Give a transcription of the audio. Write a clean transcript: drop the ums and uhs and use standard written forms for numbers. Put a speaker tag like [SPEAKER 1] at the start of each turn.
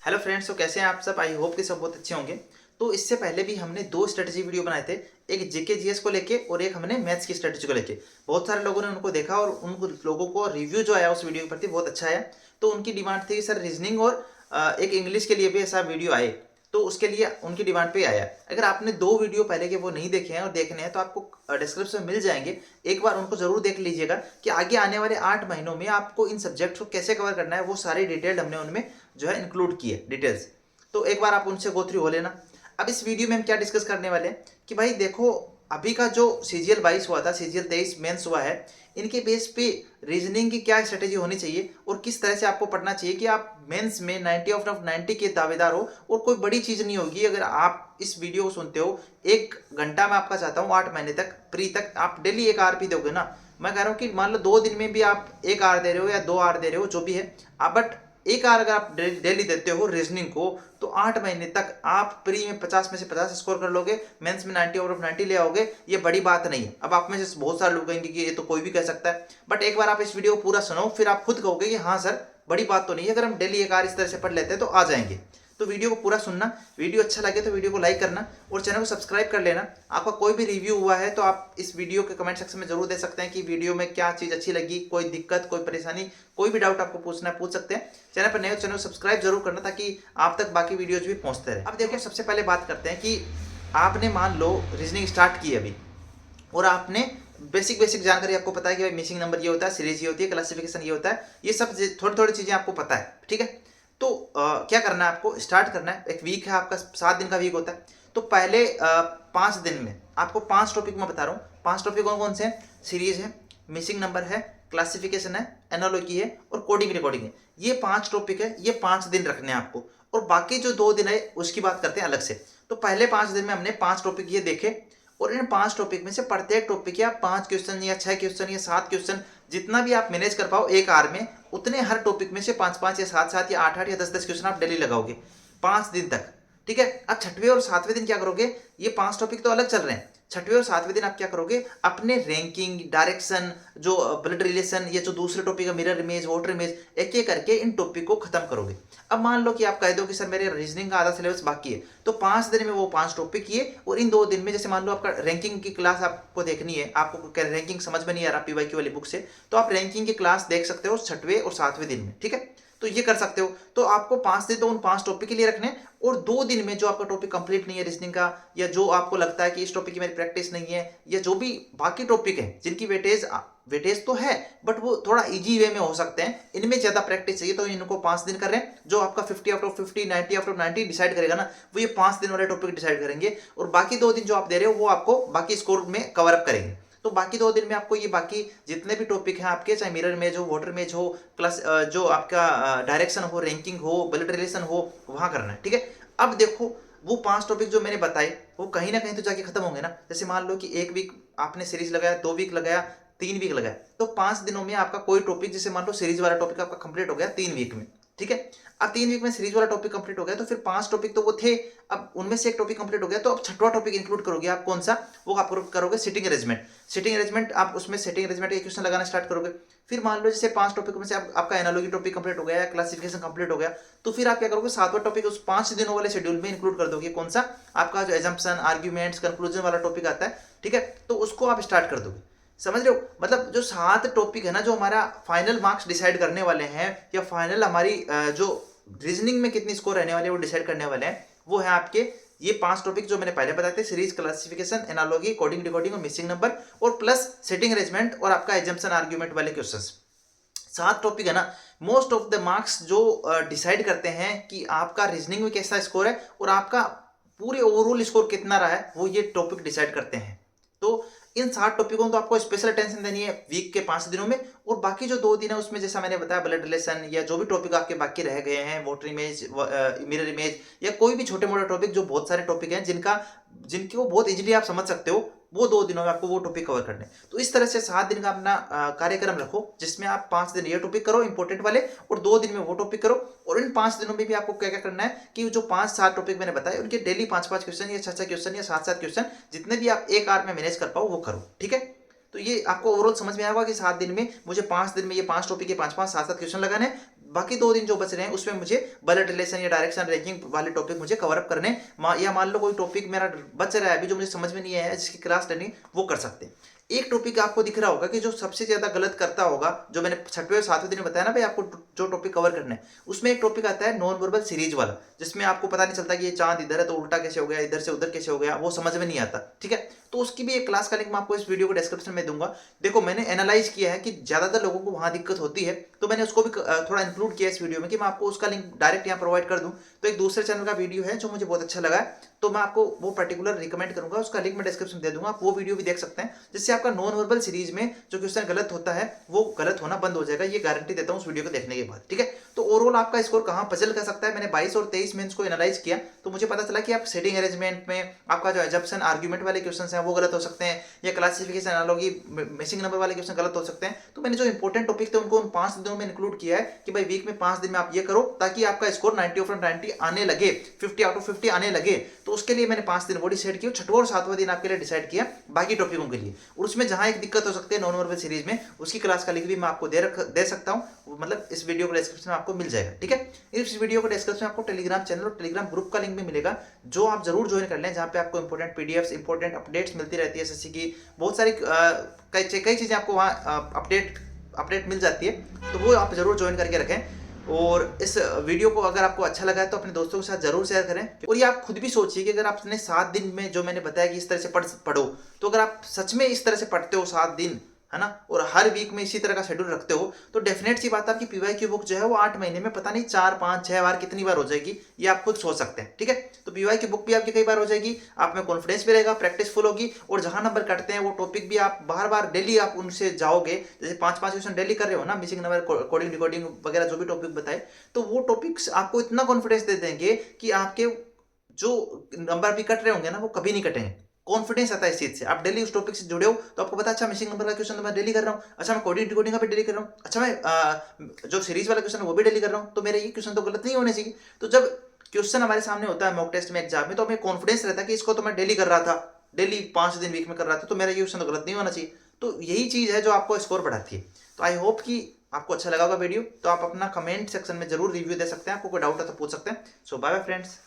[SPEAKER 1] Hello friends, तो कैसे हैं आप सब। आई होप कि सब बहुत अच्छे होंगे। तो इससे पहले भी हमने दो स्ट्रेटजी वीडियो बनाए थे, एक जीके जीएस को लेके और एक हमने मैथ्स की स्ट्रेटजी को लेके। बहुत सारे लोगों ने उनको देखा और उन लोगों को रिव्यू जो आया उस वीडियो के प्रति बहुत अच्छा आया। तो उनकी डिमांड थी सर रीजनिंग और एक इंग्लिश के लिए भी ऐसा वीडियो आए, तो उसके लिए उनकी डिमांड पे आया। अगर आपने दो वीडियो पहले के वो नहीं देखे हैं और देखने हैं तो आपको डिस्क्रिप्शन में मिल जाएंगे, एक बार उनको जरूर देख लीजिएगा कि आगे आने वाले 8 महीनों में आपको इन सब्जेक्ट को कैसे कवर करना है। वो सारी डिटेल हमने उनमें जो है इंक्लूड की है डिटेल्स। तो एक बार आप उनसे गो थ्रू हो लेना। अब इस वीडियो में हम क्या डिस्कस करने वाले हैं कि भाई देखो, अभी का जो सीजीएल 22 हुआ था, सीजीएल 23 मेंस हुआ है, इनके बेस पे रीजनिंग की क्या स्ट्रेटेजी होनी चाहिए और किस तरह से आपको पढ़ना चाहिए कि आप मेंस में 90 आउट ऑफ 90 के दावेदार हो। और कोई बड़ी चीज नहीं होगी अगर आप इस वीडियो को सुनते हो। 1 घंटा मैं आपका चाहता हूँ, 8 महीने तक प्री तक आप डेली 1 आवर दोगे ना। मैं कह रहा हूँ कि मान लो 2 दिन में भी आप 1 आवर दे रहे हो या 2 आवर दे रहे हो, जो भी है आप, बट 1 आवर अगर आप डेली देते हो रीजनिंग को, तो 8 महीने तक आप प्री में 50 में से 50 स्कोर कर लोगे, मेंस में 90 आउट ऑफ 90 ले आओगे। ये बड़ी बात नहीं है। अब आप में से बहुत सारे लोग कहेंगे कि ये तो कोई भी कह सकता है, बट एक बार आप इस वीडियो को पूरा सुनो, फिर आप खुद कहोगे कि हाँ सर बड़ी बात तो नहीं है, अगर हम डेली 1 आवर इस तरह से पढ़ लेते हैं तो आ जाएंगे। तो वीडियो को पूरा सुनना, वीडियो अच्छा लगे तो वीडियो को लाइक करना और चैनल को सब्सक्राइब कर लेना। आपका कोई भी रिव्यू हुआ है तो आप इस वीडियो के कमेंट सेक्शन में जरूर दे सकते हैं कि वीडियो में क्या चीज़ अच्छी लगी, कोई दिक्कत, कोई परेशानी, कोई भी डाउट आपको पूछना है पूछ सकते हैं। चैनल पर नए हो चैनल को सब्सक्राइब जरूर करना ताकि आप तक बाकी वीडियोज भी पहुंचते रहे। अब देखो, सबसे पहले बात करते हैं कि आपने मान लो रीजनिंग स्टार्ट की अभी और आपने बेसिक बेसिक जानकारी आपको पता है कि भाई मिसिंग नंबर ये होता है, सीरीज ये होती है, क्लासिफिकेशन ये होता है, ये सब थोड़ी थोड़ी चीजें आपको पता है, ठीक है। तो क्या करना है, आपको स्टार्ट करना है। एक वीक है आपका, 7 दिन का वीक होता है। तो पहले 5 दिन में आपको 5 टॉपिक मैं बता रहा हूँ। 5 टॉपिक कौन कौन से हैं? सीरीज है, मिसिंग नंबर है, क्लासिफिकेशन है, एनालॉजी है और कोडिंग रिकॉर्डिंग है। ये 5 टॉपिक है, ये 5 दिन रखने हैं आपको। और बाकी जो 2 दिन है उसकी बात करते हैं अलग से। तो पहले 5 दिन में हमने 5 टॉपिक ये देखे और इन 5 टॉपिक में से प्रत्येक टॉपिक या 5 क्वेश्चन या 6 क्वेश्चन या 7 क्वेश्चन, जितना भी आप मैनेज कर पाओ 1 आवर में, उतने हर टॉपिक में से 5-5 या 7-7 या 8-8 या 10-10 क्वेश्चन आप डेली लगाओगे 5 दिन तक, ठीक है। अब छठवें और सातवें दिन क्या करोगे? ये 5 टॉपिक तो अलग चल रहे हैं। छठवें और सातवें दिन आप क्या करोगे? अपने रैंकिंग, डायरेक्शन, जो ब्लड रिलेशन, ये जो दूसरे टॉपिक है मिरर इमेज, वाटर इमेज, एक एक करके इन टॉपिक को खत्म करोगे। अब मान लो कि आप कह दो कि सर मेरे रीजनिंग का आधा सिलेबस बाकी है, तो 5 दिन में वो 5 टॉपिक किए और इन 2 दिन में जैसे मान लो आपका रैंकिंग की क्लास आपको देखनी है, आपको रैंकिंग समझ में नहीं आ रहा पीवाईक्यू वाली बुक से, तो आप रैंकिंग की क्लास देख सकते हो छठवें और सातवें दिन में, ठीक है। तो ये कर सकते हो। तो आपको 5 दिन तो उन 5 टॉपिक के लिए रखने हैं और 2 दिन में जो आपका टॉपिक कंप्लीट नहीं है रीजनिंग का, या जो आपको लगता है कि इस टॉपिक की मेरी प्रैक्टिस नहीं है, या जो भी बाकी टॉपिक है जिनकी वेटेज तो है बट वो थोड़ा इजी वे में हो सकते हैं, इनमें ज्यादा प्रैक्टिस चाहिए, तो इनको 5 दिन कर रहे हैं। जो आपका 50 out of 50, 90 out of 90 decide करेगा ना, वो ये 5 दिन वाले टॉपिक डिसाइड करेंगे। और बाकी 2 दिन जो आप दे रहे हो वो आपको बाकी स्कोर में कवर अप करेंगे। तो बाकी 2 दिन में आपको ये बाकी जितने भी टॉपिक हैं आपके, चाहे मिरर इमेज हो, वाटर इमेज हो, प्लस जो आपका डायरेक्शन हो, रैंकिंग हो, ब्लड रिलेशन हो, वहां करना है, ठीक है। अब देखो, वो 5 टॉपिक जो मैंने बताए वो कहीं ना कहीं तो जाके खत्म होंगे ना। जैसे मान लो कि 1 वीक आपने सीरीज लगाया, 2 वीक लगाया, 3 वीक लगाया, तो 5 दिनों में आपका कोई टॉपिक, जैसे मान लो सीरीज वाला टॉपिक आपका कंप्लीट हो गया 3 वीक में, ठीक है। अब 3 वीक में सीरीज वाला टॉपिक कंप्लीट हो गया, तो फिर 5 टॉपिक तो वो थे, अब उनमें से एक टॉपिक कंप्लीट हो गया, तो अब छठवां टॉपिक इंक्लूड करोगे आप। कौन सा? वो आप करोगे सिटिंग अरेंजमेंट। सिटिंग अरेंजमेंट, आप उसमें सिटिंग अरेंजमेंट के क्वेश्चन लगाना स्टार्ट करोगे। फिर मान लो जैसे 5 टॉपिक में से आपका एनालॉजी टॉपिक कंप्लीट हो गया या क्लासिफिकेशन कंप्लीट हो गया, तो फिर आप क्या करोगे? 7वां टॉपिक उस 5 दिनों वाले शेड्यूल में इंक्लूड कर दोगे। कौन सा? आपका जो एजम्पशन, आर्ग्यूमेंट्स, कंक्लूजन वाला टॉपिक आता है, ठीक है, तो उसको आप स्टार्ट कर दोगे। समझ रहे हो? मतलब जो 7 टॉपिक है ना, जो हमारा फाइनल मार्क्स डिसाइड करने वाले हैं, या फाइनल हमारी जो रीजनिंग में कितनी स्कोर रहने वाले हैं वो डिसाइड करने वाले हैं, वो है आपके ये 5 टॉपिक जो मैंने पहले बताए थे: series, classification, analogy, coding recording और मिसिंग नंबर, और प्लस सेटिंग अरेंजमेंट और आपका एजम्पशन आर्ग्यूमेंट वाले क्वेश्चंस। 7 टॉपिक है ना। मोस्ट ऑफ द मार्क्स जो डिसाइड करते हैं कि आपका रीजनिंग में कैसा स्कोर है और आपका पूरे ओवरऑल स्कोर कितना रहा है, वो ये टॉपिक डिसाइड करते हैं। तो इन 7 टॉपिकों तो आपको स्पेशल अटेंशन देनी है वीक के 5 दिनों में। और बाकी जो 2 दिन है उसमें जैसा मैंने बताया, ब्लड रिलेशन या जो भी टॉपिक आपके बाकी रह गए हैं, वाटर इमेज, मिरर इमेज, या कोई भी छोटे मोटे टॉपिक, जो बहुत सारे टॉपिक हैं जिनको बहुत इजीली आप समझ सकते हो, वो 2 दिनों में आपको वो टॉपिक कवर करने। तो इस तरह से 7 दिन का अपना कार्यक्रम रखो, जिसमें आप 5 दिन ये टॉपिक करो इंपॉर्टेंट वाले, और 2 दिन में वो टॉपिक करो। और इन 5 दिनों में भी आपको क्या क्या करना है कि जो 5-7 टॉपिक मैंने बताए, उनके डेली 5-5 क्वेश्चन या 6-6 क्वेश्चन या 7-7 क्वेश्चन, जितने भी आप 1 आवर में मैनेज कर पाओ वो करो, ठीक है। तो ये आपको ओवरऑल समझ में आएगा कि 7 दिन में मुझे 5 दिन में ये 5 टॉपिक के 5-5, 7-7 क्वेश्चन लगाने, बाकी 2 दिन जो बच रहे हैं उसमें मुझे बजट रिलेशन या डायरेक्शन रैंकिंग वाले टॉपिक मुझे कवर अप करने, या मान लो कोई टॉपिक मेरा बच रहा है अभी जो मुझे समझ में नहीं आया है, जिसकी क्लास लेनी वो कर सकते हैं। एक टॉपिक आपको दिख रहा होगा कि जो सबसे ज्यादा गलत करता होगा, जो मैंने 6वें और 7वें दिन बताया ना भाई आपको जो टॉपिक कवर करना है, उसमें एक टॉपिक आता है नॉन वर्बल सीरीज वाला, जिसमें आपको पता नहीं चलता कि ये चांद इधर है तो उल्टा कैसे हो गया, इधर से उधर कैसे हो गया, वो समझ में नहीं आता। ठीक है, तो उसकी भी एक क्लास का लिंक मैं आपको इस वीडियो को डिस्क्रिप्शन में दूंगा। देखो मैंने एनालाइज किया है कि ज्यादातर लोगों को वहां दिक्कत होती है, तो मैंने उसको भी थोड़ा इंक्लूड किया इस वीडियो में कि मैं आपको उसका लिंक डायरेक्ट यहाँ प्रोवाइड कर दूं। तो एक दूसरे चैनल का वीडियो है जो मुझे बहुत अच्छा लगा है, तो मैं आपको वो पर्टिकुलर रिकमेंड करूंगा, उसका लिंक मैं डिस्क्रिप्शन दे दूंगा, आप वो वीडियो भी देख सकते हैं, जिससे आपका नॉन वर्बल सीरीज में जो क्वेश्चन गलत होता है वो गलत होना बंद हो जाएगा, ये गारंटी देता हूं उस वीडियो को देखने के बाद। ठीक है, तो ओवरऑल आपका स्कोर कहां पजल कर सकता है, मैंने 22 और 23 मेंस को एनालाइज किया तो मुझे पता चला कि आप सेटिंग अरेंजमेंट में आपका जो एजम्पशन आर्गुमेंट वाले क्वेश्चन हैं वो गलत हो सकते हैं, या क्लासिफिकेशन एनालॉजी मिसिंग नंबर वाले क्वेश्चन गलत हो सकते हैं। तो मैंने जो इंपॉर्टेंट टॉपिक थे उनको उन 5 दिनों में इंक्लूड किया है कि भाई वीक में 5 दिन में आप ये करो ताकि आपका स्कोर 90 ऑफ 90 आने लगे, 50 आउट ऑफ 50 आने लगे। तो उसके लिए मैंने 5 दिन वो डिसाइड किया, 6वां और 7वां दिन आपके लिए डिसाइड किया बाकी टॉपिकों के लिए। और उसमें जहां एक दिक्कत हो सकती है नॉन वर्बल सीरीज में, उसकी क्लास का लिंक भी मैं आपको दे सकता हूं, मतलब इस वीडियो को डिस्क्रिप्शन में आपको मिल जाएगा। ठीक है, इस वीडियो को डिस्क्रिप्शन में आपको टेलीग्राम चैनल और टेलीग्राम ग्रुप का लिंक भी मिलेगा, जो आप जरूर ज्वाइन कर लें, जहां पे आपको इंपॉर्टेंट पीडीएफ्स, इंपॉर्टेंट अपडेट्स मिलती रहती है एसएससी की, बहुत सारी कई चीजें आपको वहां अपडेट मिल जाती है, तो वो आप जरूर ज्वाइन करके रखें। और इस वीडियो को अगर आपको अच्छा लगा है तो अपने दोस्तों के साथ जरूर शेयर करें। और ये आप खुद भी सोचिए कि अगर आपने 7 दिन में जो मैंने बताया कि इस तरह से पढ़ो, तो अगर आप सच में इस तरह से पढ़ते हो 7 दिन, है ना, और हर वीक में इसी तरह का शेड्यूल रखते हो, तो डेफिनेट सी बात है आपकी पीवाईक्यू बुक जो है वो 8 महीने में पता नहीं 4, 5, 6 बार कितनी बार हो जाएगी, ये आप खुद सोच सकते हैं। ठीक है, तो पीवाईक्यू बुक भी आपकी कई बार हो जाएगी, आप में कॉन्फिडेंस भी रहेगा, प्रैक्टिस फुल होगी, और जहां नंबर कटते हैं वो टॉपिक भी आप बार बार डेली आप उनसे जाओगे, जैसे 5-5 क्वेश्चन डेली कर रहे हो ना, मिसिंग नंबर, कोडिंग डिकोडिंग वगैरह जो भी टॉपिक बताए, तो वो टॉपिक्स आपको इतना कॉन्फिडेंस दे देंगे कि आपके जो नंबर भी कट रहे होंगे ना वो कभी नहीं कटेंगे। कॉन्फिडेंस आता है इस चीज से, आप डेली उस टॉपिक से जुड़े हो तो आपको पता अच्छा मिसिंग नंबर का क्वेश्चन तो मैं डेली कर रहा हूँ, अच्छा मैं कोडिंग डिकोडिंग का भी डेली कर रहा हूँ, अच्छा मैं जो सीरीज वाला क्वेश्चन है वो भी डेली कर रहा हूँ, तो मेरे ये क्वेश्चन तो गलत नहीं होने चाहिए। तो जब क्वेश्चन हमारे सामने होता है मॉक टेस्ट में, एग्जाम में, तो हमें कॉन्फिडेंस रहता है कि इसको तो मैं डेली कर रहा था, डेली 5 दिन वीक में कर रहा था, तो मेरा ये क्वेश्चन तो गलत नहीं होना चाहिए। तो यही चीज है जो आपको स्कोर बढ़ाती है। तो आई होप कि आपको अच्छा लगा होगा वीडियो, तो आप अपना कमेंट सेक्शन में जरूर रिव्यू दे सकते हैं, आपको कोई डाउट है तो पूछ सकते हैं। सो बाय बाय फ्रेंड्स।